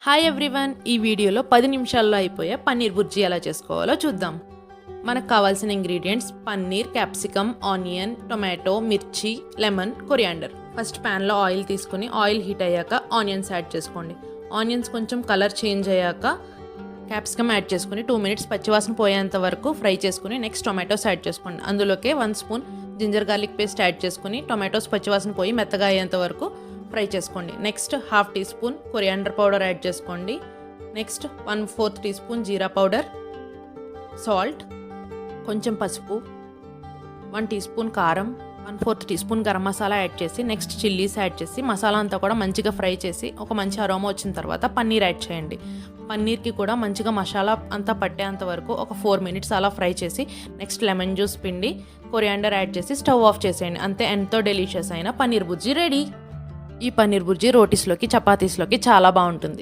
Hi everyone, ఈ వీడియోలో 10 నిమిషాల్లో అయిపోయే పన్నీర్ బుర్జీ ఎలా చేసుకోవాలో చూద్దాం. మనకు కావాల్సిన ingredients paneer, capsicum, onion, tomato, మిర్చి, లెమన్, కొరియాండర్. ఫస్ట్ ప్యాన్లో ఆయిల్ తీసుకుని ఆయిల్ హీట్ అయ్యాక ఆనియన్స్ యాడ్ చేసుకోండి. ఆనియన్స్ కొంచెం కలర్ చేంజ్ అయ్యాక క్యాప్సికమ్ యాడ్ చేసుకుని 2 మినిట్స్ పచ్చివాసన పోయేంత వరకు ఫ్రై చేసుకుని నెక్స్ట్ టొమాటోస్ యాడ్ చేసుకోండి. అందులోకే 1 spoon ginger garlic paste add చేసుకుని టొమాటోస్ పచ్చివాసన పోయి మెత్తగా అయ్యేంత వరకు ఫ్రై చేసుకోండి. Next 1/2 teaspoon coriander powder add చేసుకోండి. Next 1/4 teaspoon jeera powder, salt, కొంచెం పసుపు, 1 టీ స్పూన్ కారం, 1/4 teaspoon garam masala add చేసి నెక్స్ట్ చిల్లీస్ యాడ్ చేసి మసాలా అంతా కూడా మంచిగా ఫ్రై చేసి ఒక మంచి అరోమా వచ్చిన తర్వాత పన్నీర్ యాడ్ చేయండి. పన్నీర్కి కూడా మంచిగా మసాలా అంతా పట్టేంత వరకు ఒక 4 మినిట్స్ అలా ఫ్రై చేసి నెక్స్ట్ లెమన్ జ్యూస్ పిండి కొరియాండర్ యాడ్ చేసి స్టవ్ ఆఫ్ చేసేయండి. అంతే, ఎంతో డెలిషియస్ అయిన పన్నీర్ బుర్జీ రెడీ. ఈ పన్నీర్ బుర్జీ రోటీస్లోకి, చపాతీస్లోకి చాలా బాగుంటుంది.